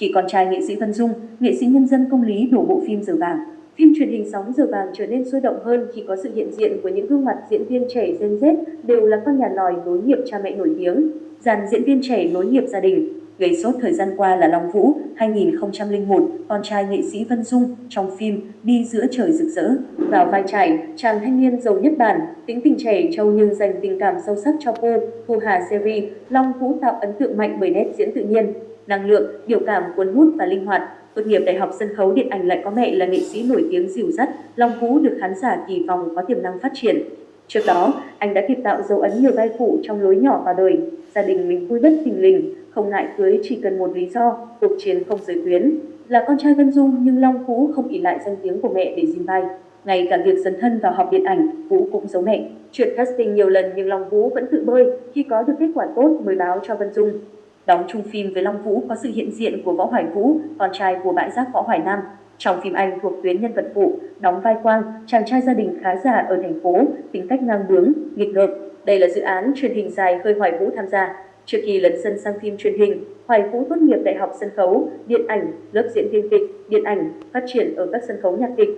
Khi con trai nghệ sĩ Vân Dung, nghệ sĩ nhân dân công lý đổ bộ phim Giờ Vàng. Phim truyền hình sóng Giờ Vàng trở nên sôi động hơn khi có sự hiện diện của những gương mặt diễn viên trẻ Gen Z đều là con nhà nòi nối nghiệp cha mẹ nổi tiếng. Dàn diễn viên trẻ nối nghiệp gia đình. Gây sốt thời gian qua là Long Vũ, 2001, con trai nghệ sĩ Vân Dung trong phim Đi giữa trời rực rỡ. Vào vai trải, chàng thanh niên giàu nhất bản, tính tình trẻ trâu nhưng dành tình cảm sâu sắc cho cô, Thu Hà Seri, Long Vũ tạo ấn tượng mạnh bởi nét diễn tự nhiên, năng lượng, biểu cảm cuốn hút và linh hoạt. Tốt nghiệp Đại học Sân khấu Điện ảnh lại có mẹ là nghệ sĩ nổi tiếng dìu dắt, Long Vũ được khán giả kỳ vọng có tiềm năng phát triển. Trước đó, anh đã kịp tạo dấu ấn nhiều vai phụ trong Lối nhỏ vào đời, Gia đình mình vui bất thình lình, Không ngại cưới chỉ cần một lý do, Cuộc chiến không giới tuyến. Là con trai Vân Dung nhưng Long Vũ không ỷ lại danh tiếng của mẹ để gìn vai. Ngay cả việc dấn thân vào học điện ảnh, Vũ cũng giấu mẹ. Chuyện casting nhiều lần nhưng Long Vũ vẫn tự bơi, khi có được kết quả tốt mới báo cho Vân Dung. Đóng chung phim với Long Vũ có sự hiện diện của Võ Hoài Vũ, con trai của bãi rác Võ Hoài Nam. Trong phim anh thuộc tuyến nhân vật phụ, đóng vai Quang, chàng trai gia đình khá giả ở thành phố, tính cách ngang bướng, nghịch ngợm. Đây là dự án truyền hình dài khơi Hoài Vũ tham gia. Trước khi lấn sân sang phim truyền hình, Hoài Vũ tốt nghiệp Đại học Sân khấu, Điện ảnh, lớp diễn viên kịch, điện ảnh, phát triển ở các sân khấu nhạc kịch.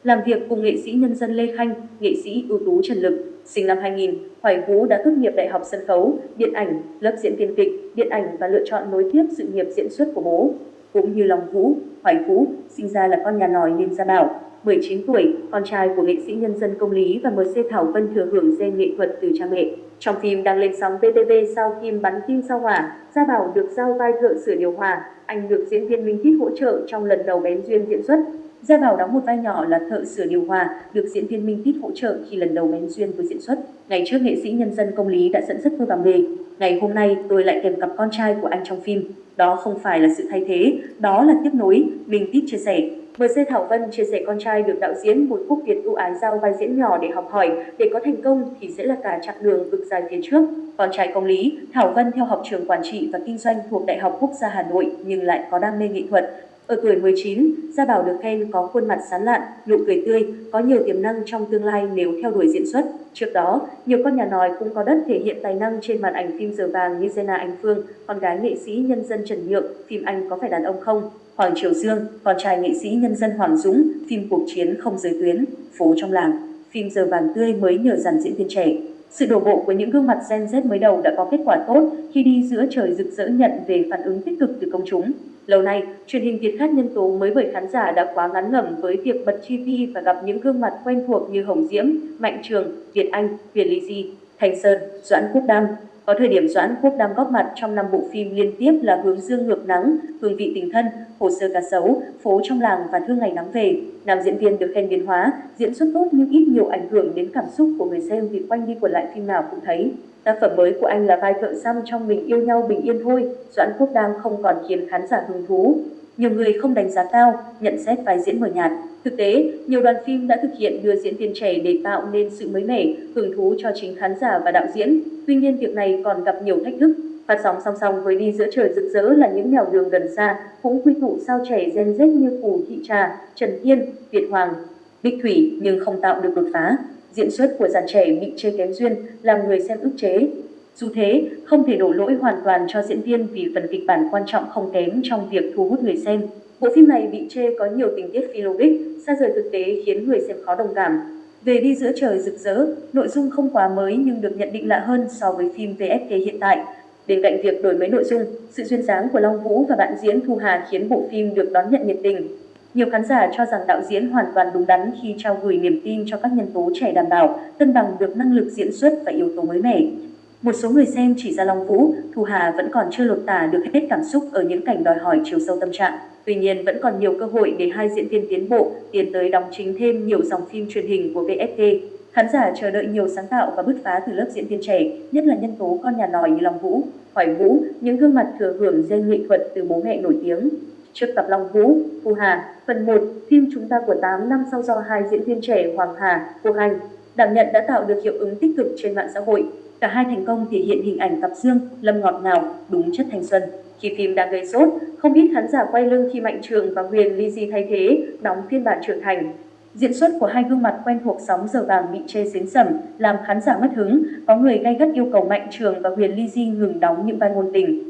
Làm việc cùng nghệ sĩ nhân dân Lê Khanh, nghệ sĩ ưu tú Trần Lực. Sinh năm 2000, Hoài Vũ đã tốt nghiệp Đại học Sân khấu, Điện ảnh, lớp diễn viên kịch, điện ảnh và lựa chọn nối tiếp sự nghiệp diễn xuất của bố. Cũng như Long Vũ, Hoài Vũ sinh ra là con nhà nòi nên gia bảo. 19 tuổi, con trai của nghệ sĩ nhân dân công lý và MC Thảo Vân thừa hưởng gen nghệ thuật từ cha mẹ. Trong phim đang lên sóng VTV Sao Kim bắn tim sao hỏa, Gia Bảo được giao vai thợ sửa điều hòa, anh được diễn viên Minh Tít hỗ trợ trong lần đầu bén duyên diễn xuất. Gia Bảo đóng một vai nhỏ là thợ sửa điều hòa, được diễn viên Minh Tít hỗ trợ khi lần đầu bén duyên với diễn xuất. Ngày trước nghệ sĩ nhân dân công lý đã dẫn dắt tôi vào nghề. Ngày hôm nay tôi lại kèm cặp con trai của anh trong phim. Đó không phải là sự thay thế, đó là tiếp nối, Minh Tít chia sẻ. MC Thảo Vân chia sẻ con trai được đạo diễn Bùi Quốc Việt ưu ái giao vai diễn nhỏ để học hỏi, để có thành công thì sẽ là cả chặng đường vực dài phía trước. Con trai công lý, Thảo Vân theo học trường quản trị và kinh doanh thuộc Đại học Quốc gia Hà Nội nhưng lại có đam mê nghệ thuật. Ở tuổi 19, Gia Bảo được khen có khuôn mặt sáng lạn, nụ cười tươi, có nhiều tiềm năng trong tương lai nếu theo đuổi diễn xuất. Trước đó, nhiều con nhà nòi cũng có đất thể hiện tài năng trên màn ảnh phim Giờ Vàng như Jenna Anh Phương, con gái nghệ sĩ nhân dân Trần Nhượng, phim Anh Có Phải Đàn Ông Không? Hoàng Triều Dương, con trai nghệ sĩ nhân dân Hoàng Dũng, phim Cuộc Chiến Không Giới Tuyến, Phố Trong Làng, phim Giờ Vàng Tươi mới nhờ dàn diễn viên trẻ. Sự đổ bộ của những gương mặt Gen Z mới đầu đã có kết quả tốt khi Đi Giữa Trời Rực Rỡ nhận về phản ứng tích cực từ công chúng. Lâu nay, truyền hình Việt Khát nhân tố mới bởi khán giả đã quá ngán ngẩm với việc bật TV và gặp những gương mặt quen thuộc như Hồng Diễm, Mạnh Trường, Việt Anh, Huyền Ly Di, Thành Sơn, Doãn Quốc Đam. Có thời điểm Doãn Quốc Đam góp mặt trong 5 bộ phim liên tiếp là Hướng Dương Ngược Nắng, Hương Vị Tình Thân, Hồ Sơ Cá Sấu, Phố Trong Làng và Thương Ngày Nắng Về. Nam diễn viên được khen biến hóa, diễn xuất tốt nhưng ít nhiều ảnh hưởng đến cảm xúc của người xem vì quanh đi quẩn lại phim nào cũng thấy. Tác phẩm mới của anh là vai thợ xăm trong Mình Yêu Nhau Bình Yên Thôi, Doãn Quốc Đam không còn khiến khán giả hứng thú. Nhiều người không đánh giá cao, nhận xét vai diễn mờ nhạt. Thực tế, nhiều đoàn phim đã thực hiện đưa diễn viên trẻ để tạo nên sự mới mẻ, hứng thú cho chính khán giả và đạo diễn. Tuy nhiên, việc này còn gặp nhiều thách thức. Phát sóng song song với Đi Giữa Trời Rực Rỡ là những nẻo đường gần xa, cũng quy tụ sao trẻ Gen Z như Phù Thị Trà, Trần Thiên, Việt Hoàng, Bích Thủy nhưng không tạo được đột phá. Diễn xuất của dàn trẻ bị chê kém duyên, làm người xem ức chế. Dù thế, không thể đổ lỗi hoàn toàn cho diễn viên vì phần kịch bản quan trọng không kém trong việc thu hút người xem. Bộ phim này bị chê có nhiều tình tiết phi logic, xa rời thực tế khiến người xem khó đồng cảm. Về Đi Giữa Trời Rực Rỡ, nội dung không quá mới nhưng được nhận định lạ hơn so với phim VFK hiện tại. Bên cạnh việc đổi mới nội dung, sự duyên dáng của Long Vũ và bạn diễn Thu Hà khiến bộ phim được đón nhận nhiệt tình. Nhiều khán giả cho rằng đạo diễn hoàn toàn đúng đắn khi trao gửi niềm tin cho các nhân tố trẻ đảm bảo, cân bằng được năng lực diễn xuất và yếu tố mới mẻ. Một số người xem chỉ ra Long Vũ, Thu Hà vẫn còn chưa lột tả được hết cảm xúc ở những cảnh đòi hỏi chiều sâu tâm trạng. Tuy nhiên, vẫn còn nhiều cơ hội để hai diễn viên tiến bộ, tiến tới đóng chính thêm nhiều dòng phim truyền hình của VFK. Khán giả chờ đợi nhiều sáng tạo và bứt phá từ lớp diễn viên trẻ, nhất là nhân tố con nhà nòi như Long Vũ, Hoài Vũ, những gương mặt thừa hưởng gen nghệ thuật từ bố mẹ nổi tiếng. Trước cặp Long Vũ, Thu Hà, phần 1, phim Chúng Ta Của 8 năm sau do hai diễn viên trẻ Hoàng Hà, Cô Hành đảm nhận đã tạo được hiệu ứng tích cực trên mạng xã hội. Cả hai thành công thể hiện hình ảnh cặp Dương, Lâm ngọt ngào, đúng chất thanh xuân. Khi phim đang gây sốt, không ít khán giả quay lưng khi Mạnh Trường và Huyền Ly Di thay thế, đóng phiên bản trưởng thành. Diễn xuất của hai gương mặt quen thuộc sóng Giờ Vàng bị chê xến sẩm, làm khán giả mất hứng. Có người gay gắt yêu cầu Mạnh Trường và Huyền Ly Di ngừng đóng những vai ngôn tình.